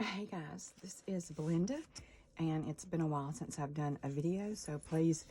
Hey guys, this is Belinda, and it's been a while since I've done a video, so please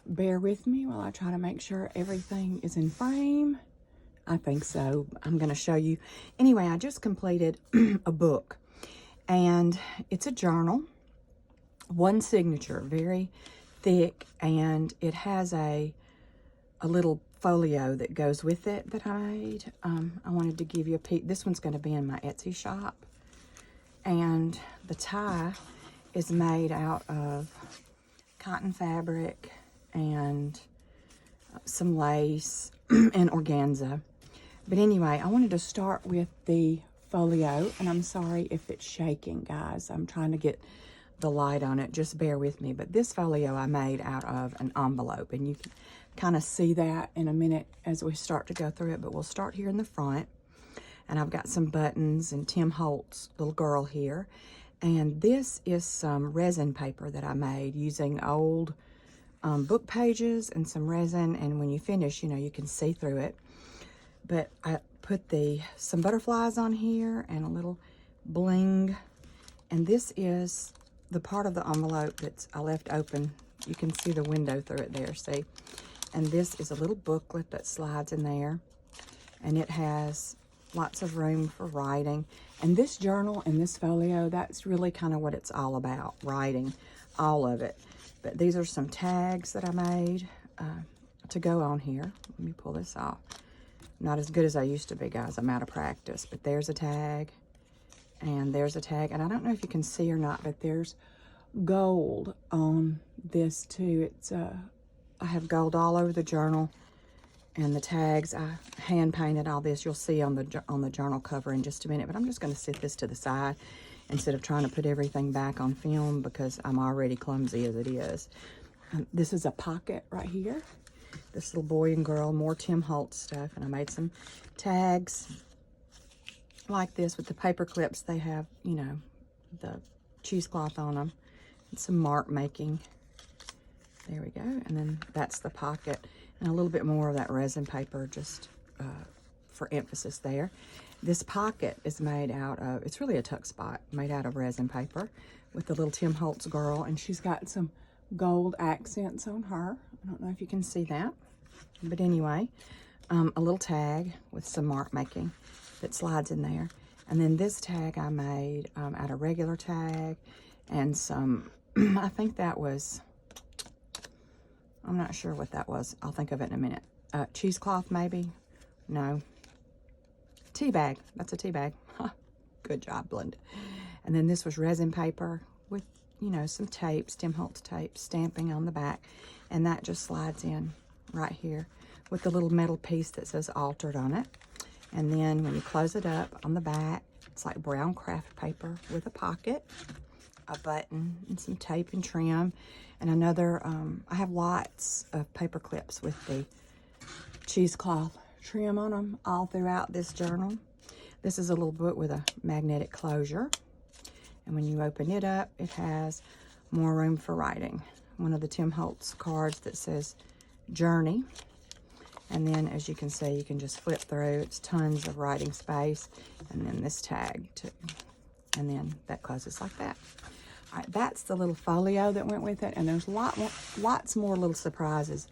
bear with me while I try to make sure everything is in frame. I think so. I'm going to show you. Anyway, I just completed a book, and it's a journal, one signature, very thick, and it has a little folio that goes with it that I made. I wanted to give you a peek. This one's going to be in my Etsy shop. And the tie is made out of cotton fabric and some lace and organza. But anyway, I wanted to start with the folio, and I'm sorry if it's shaking, guys. I'm trying to get the light on it. Just bear with me. But this folio I made out of an envelope, and you can kind of see that in a minute as we start to go through it. But we'll start here in the front. And I've got some buttons and Tim Holtz, little girl here. And this is some resin paper that I made using old book pages and some resin. And when you finish, you know, you can see through it. But I put some butterflies on here and a little bling. And this is the part of the envelope that I left open. You can see the window through it there, see? And this is a little booklet that slides in there. And it has lots of room for writing. And this journal and this folio, that's really kind of what it's all about, writing, all of it. But these are some tags that I made to go on here. Let me pull this off. Not as good as I used to be, guys. I'm out of practice. But there's a tag, and there's a tag. And I don't know if you can see or not, but there's gold on this too. It's I have gold all over the journal. And the tags, I hand painted all this. You'll see on the journal cover in just a minute. But I'm just going to set this to the side instead of trying to put everything back on film because I'm already clumsy as it is. This is a pocket right here. This little boy and girl, more Tim Holtz stuff. And I made some tags like this with the paper clips. They have, you know, the cheesecloth on them. And some mark making. There we go. And then that's the pocket. And a little bit more of that resin paper just for emphasis there. This pocket is made out of, it's really a tuck spot, made out of resin paper with the little Tim Holtz girl. And she's got some gold accents on her. I don't know if you can see that. But anyway, a little tag with some mark making that slides in there. And then this tag I made out of regular tag and some, I think that was, I'm not sure what that was. I'll think of it in a minute. Cheesecloth, maybe? No. Tea bag. That's a tea bag. Good job, Belinda. And then this was resin paper with, you know, some tapes, Tim Holtz tape, stamping on the back. And that just slides in right here with the little metal piece that says altered on it. And then when you close it up on the back, it's like brown craft paper with a pocket, a button, and some tape and trim. And another, I have lots of paper clips with the cheesecloth trim on them all throughout this journal. This is a little book with a magnetic closure. And when you open it up, it has more room for writing. One of the Tim Holtz cards that says Journey. And then as you can see, you can just flip through. It's tons of writing space. And then this tag too. And then that closes like that. All right, that's the little folio that went with it, and there's lots more little surprises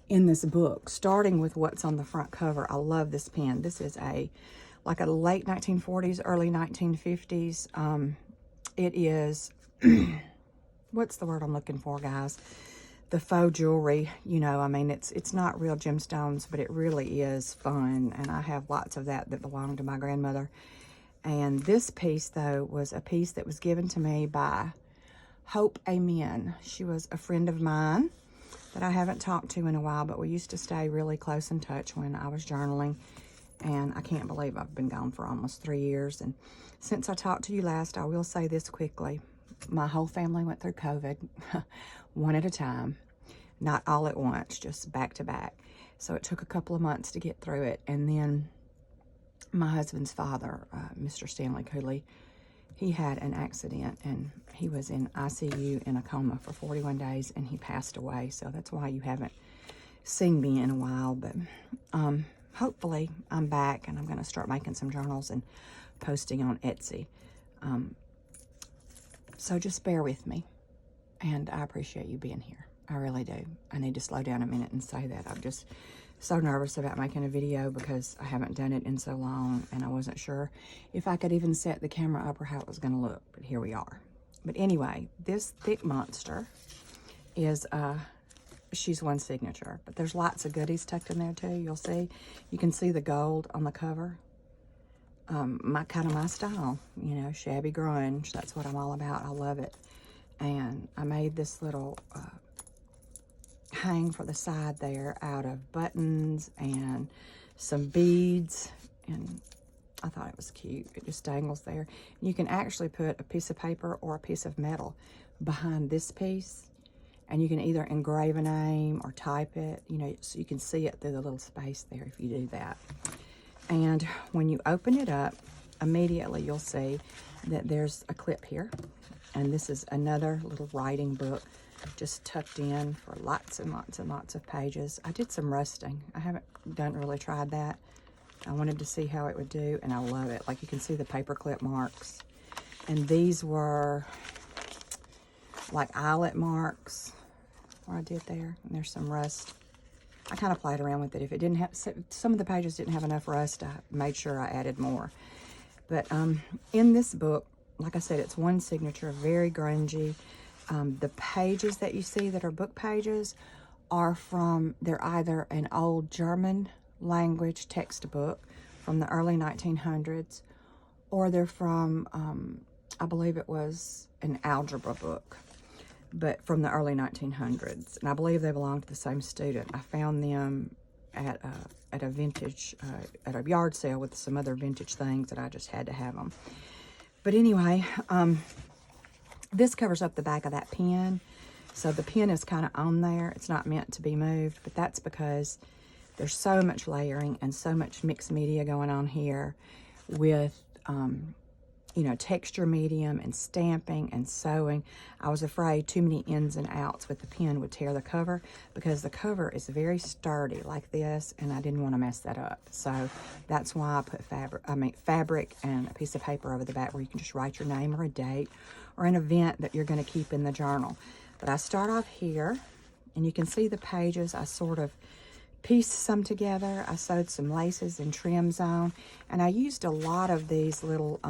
in this book, starting with what's on the front cover. I love this pen. This is like a late 1940s, early 1950s. It is, what's the word I'm looking for, guys? The faux jewelry, you know, I mean, it's not real gemstones, but it really is fun, and I have lots of that belonged to my grandmother. And this piece, though, was a piece that was given to me by Hope Amen. She was a friend of mine that I haven't talked to in a while, but we used to stay really close in touch when I was journaling. And I can't believe I've been gone for almost 3 years. And since I talked to you last, I will say this quickly. My whole family went through COVID, one at a time. Not all at once, just back to back. So it took a couple of months to get through it. And then my husband's father, Mr. Stanley Cooley, he had an accident and he was in ICU in a coma for 41 days and he passed away. So that's why you haven't seen me in a while. But hopefully I'm back and I'm going to start making some journals and posting on Etsy. So just bear with me, and I appreciate you being here. I really do. I need to slow down a minute and say that. I'm just so nervous about making a video because I haven't done it in so long, and I wasn't sure if I could even set the camera up or how it was going to look, but here we are. But anyway, this thick monster is, she's one signature, but there's lots of goodies tucked in there too. You'll see, you can see the gold on the cover. Kind of my style, you know, shabby grunge. That's what I'm all about. I love it. And I made this little hang for the side there out of buttons and some beads, and I thought it was cute. It just dangles there. You can actually put a piece of paper or a piece of metal behind this piece, and you can either engrave a name or type it, you know, so you can see it through the little space there if you do that. And when you open it up, immediately you'll see that there's a clip here. And this is another little writing book just tucked in for lots and lots and lots of pages. I did some rusting. I haven't really tried that. I wanted to see how it would do, and I love it. Like, you can see the paper clip marks. And these were like eyelet marks where I did there. And there's some rust. I kind of played around with it. If it didn't have, some of the pages didn't have enough rust, I made sure I added more. But in this book, like I said, it's one signature, very grungy. The pages that you see that are book pages are they're either an old German language textbook from the early 1900s, or they're from, I believe it was an algebra book, but from the early 1900s. And I believe they belong to the same student. I found them at a vintage, at a yard sale with some other vintage things that I just had to have them. But anyway, this covers up the back of that pen. So the pen is kind of on there. It's not meant to be moved, but that's because there's so much layering and so much mixed media going on here with, you know, texture medium and stamping and sewing. I was afraid too many ins and outs with the pen would tear the cover, because the cover is very sturdy like this, and I didn't want to mess that up. So that's why I put fabric and a piece of paper over the back where you can just write your name or a date or an event that you're going to keep in the journal. But I start off here, and you can see the pages. I sort of pieced some together. I sewed some laces and trims on, and I used a lot of these little,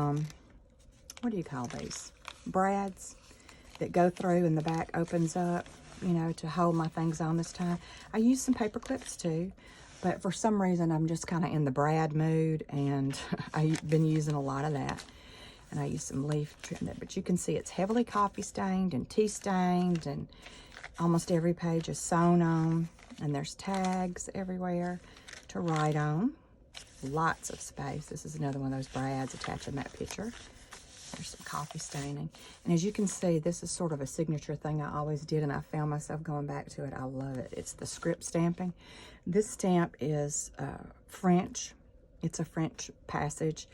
what do you call these? Brads that go through and the back opens up, you know, to hold my things on this time. I used some paper clips too, but for some reason I'm just kind of in the brad mood, and I've been using a lot of that. And I used some leaf trim there, but you can see it's heavily coffee stained and tea stained, and almost every page is sewn on, and there's tags everywhere to write on. Lots of space. This is another one of those brads attaching that picture. There's some coffee staining. And as you can see, this is sort of a signature thing I always did, and I found myself going back to it. I love it. It's the script stamping. This stamp is French. It's a French passage,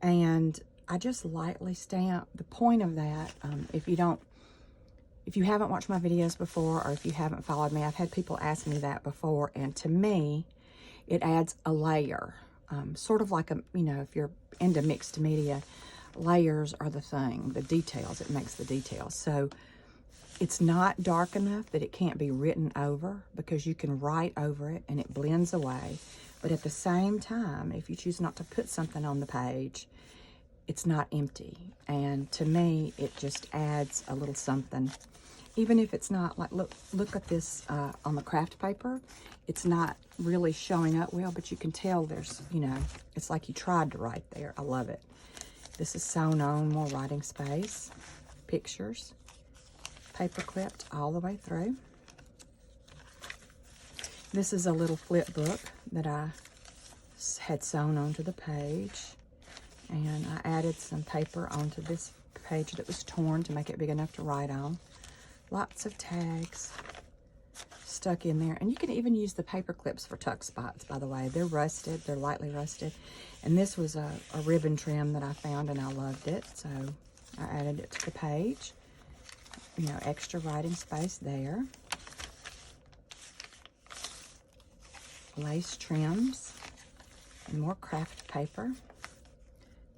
and I just lightly stamp. The point of that, if you haven't watched my videos before, or if you haven't followed me, I've had people ask me that before, and to me, it adds a layer. Sort of like you know, if you're into mixed media, layers are the thing, the details. It makes the details. So it's not dark enough that it can't be written over, because you can write over it and it blends away. But at the same time, if you choose not to put something on the page, it's not empty. And to me, it just adds a little something. Even if it's not, like, look at this on the craft paper. It's not really showing up well, but you can tell there's, you know, it's like you tried to write there. I love it. This is sewn on, more writing space, pictures, paper clipped all the way through. This is a little flip book that I had sewn onto the page, and I added some paper onto this page that was torn to make it big enough to write on. Lots of tags stuck in there, and you can even use the paper clips for tuck spots, by the way. They're rusted, they're lightly rusted, and this was a ribbon trim that I found, and I loved it, so I added it to the page. You know, extra writing space there. Lace trims and more craft paper.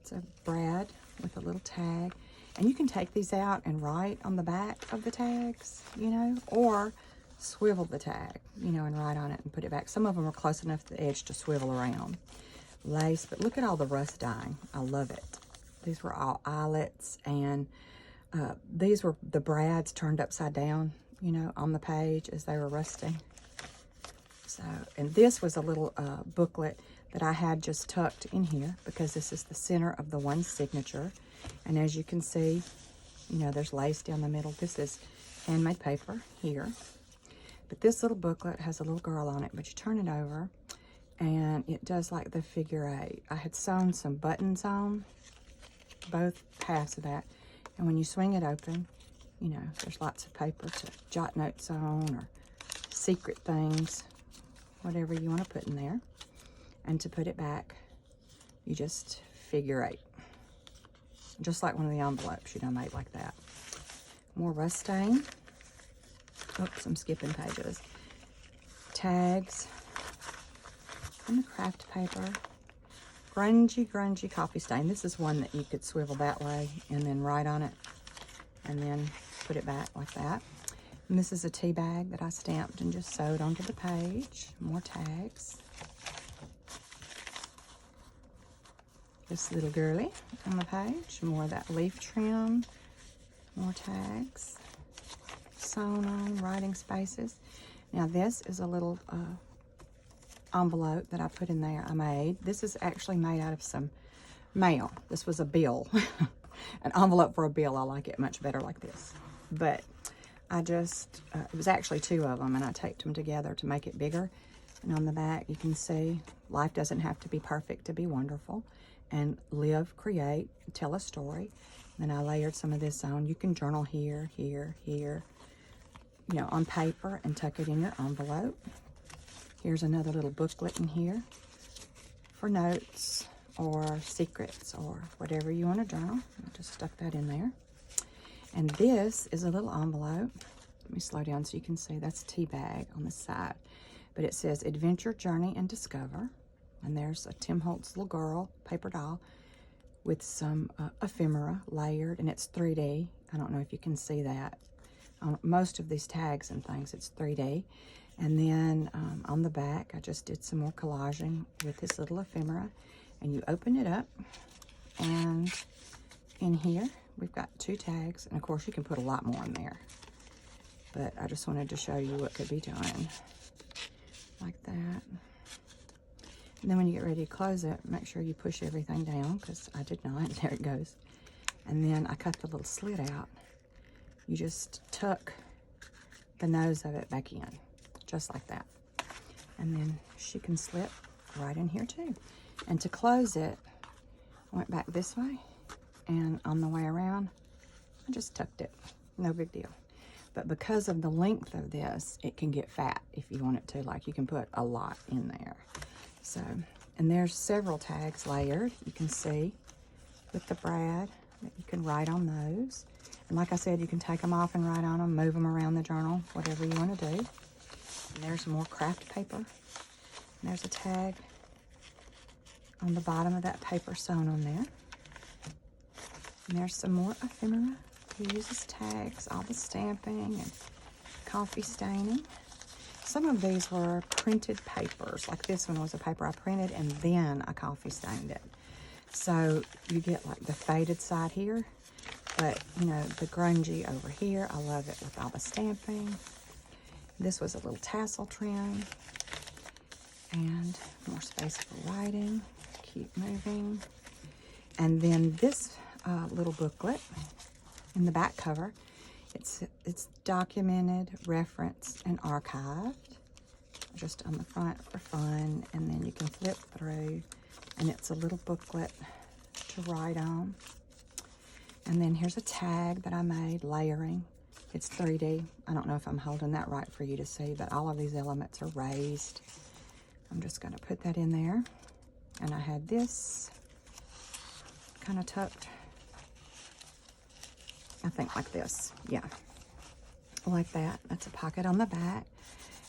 It's a brad with a little tag, And you can take these out and write on the back of the tags, you know, or swivel the tag, you know, and write on it and put it back. Some of them are close enough to the edge to swivel around. Lace, but look at all the rust dyeing. I love it. These were all eyelets, and these were the brads turned upside down, you know, on the page as they were rusting. So, and this was a little booklet that I had just tucked in here because this is the center of the one signature. And as you can see, you know, there's lace down the middle. This is handmade paper here. But this little booklet has a little girl on it, but you turn it over and it does like the figure 8. I had sewn some buttons on both halves of that. And when you swing it open, you know, there's lots of paper to jot notes on or secret things, whatever you want to put in there. And to put it back, you just figure 8. Just like one of the envelopes, you know, made like that. More rust stain. Oops, I'm skipping pages. Tags. And the craft paper. Grungy coffee stain. This is one that you could swivel that way and then write on it and then put it back like that. And this is a tea bag that I stamped and just sewed onto the page. More tags. This little girly on the page. More of that leaf trim. More tags. Sewn on, writing spaces. Now this is a little envelope that I put in there I made. This is actually made out of some mail. This was a bill. An envelope for a bill. I like it much better like this. But I just, it was actually 2 of them, and I taped them together to make it bigger. And on the back you can see, life doesn't have to be perfect to be wonderful. And live, create, tell a story. And then I layered some of this on. You can journal here, here, here, you know, on paper and tuck it in your envelope. Here's another little booklet in here for notes or secrets or whatever you want to journal. I just stuck that in there. And this is a little envelope. Let me slow down so you can see. That's a tea bag on the side. But it says Adventure, Journey, and Discover. And there's a Tim Holtz little girl paper doll with some ephemera layered, and it's 3D. I don't know if you can see that. On most of these tags and things, it's 3D. And then on the back, I just did some more collaging with this little ephemera. And you open it up, and in here, we've got 2 tags. And of course, you can put a lot more in there. But I just wanted to show you what could be done. Like that. And then when you get ready to close it, make sure you push everything down, because I did not. There it goes. And then I cut the little slit out. You just tuck the nose of it back in, just like that. And then she can slip right in here too. And to close it, I went back this way, and on the way around, I just tucked it. No big deal. But because of the length of this, it can get fat if you want it to. Like, you can put a lot in there. So, and there's several tags layered, you can see, with the brad that you can write on those. And like I said, you can take them off and write on them, move them around the journal, whatever you want to do. And there's more craft paper. And there's a tag on the bottom of that paper sewn on there. And there's some more ephemera. Who uses tags, all the stamping and coffee staining. Some of these were printed papers. Like this one was a paper I printed and then I coffee stained it. So you get like the faded side here, but you know, the grungy over here. I love it with all the stamping. This was a little tassel trim and more space for writing. Keep moving. And then this little booklet in the back cover, it's documented, referenced, and archived. Just on the front for fun, and then you can flip through, and it's a little booklet to write on. And then here's a tag that I made, layering. It's 3D. I don't know if I'm holding that right for you to see, but all of these elements are raised. I'm just going to put that in there. And I had this kind of tucked, I think like this. Yeah, like that. That's a pocket on the back.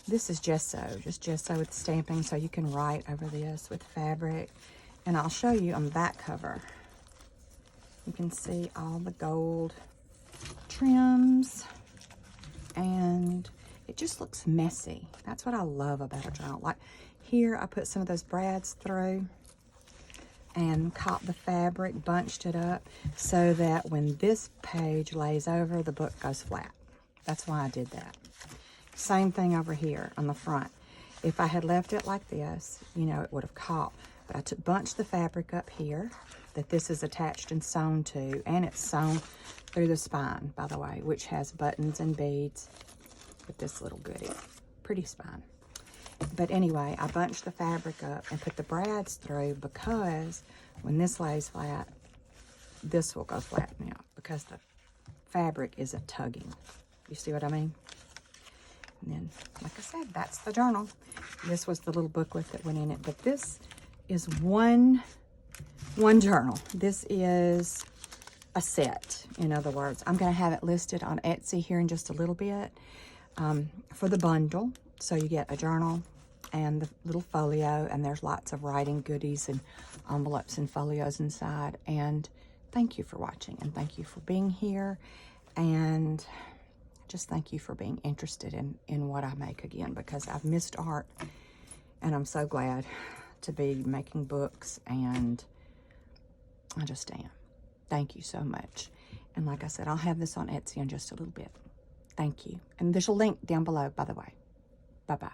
This is gesso, just gesso with stamping, so you can write over this with fabric. And I'll show you on the back cover You can see all the gold trims, and it just looks messy. That's what I love about a journal. Like here, I put some of those brads through and caught the fabric, bunched it up so that when this page lays over, the book goes flat. That's why I did that. Same thing over here on the front. If I had left it like this, you know, it would have caught. But I bunched the fabric up here that this is attached and sewn to, and it's sewn through the spine, by the way, which has buttons and beads with this little goodie. Pretty spine. But anyway, I bunched the fabric up and put the brads through because when this lays flat, this will go flat now because the fabric isn't tugging. You see what I mean? And then, like I said, that's the journal. This was the little booklet that went in it, but this is one journal. This is a set, in other words. I'm going to have it listed on Etsy here in just a little bit for the bundle. So you get a journal and the little folio, and there's lots of writing goodies and envelopes and folios inside. And thank you for watching, and thank you for being here, and just thank you for being interested in what I make again, because I've missed art, and I'm so glad to be making books, and I just am. Thank you so much. And like I said, I'll have this on Etsy in just a little bit. Thank you. And there's a link down below, by the way. Bye-bye.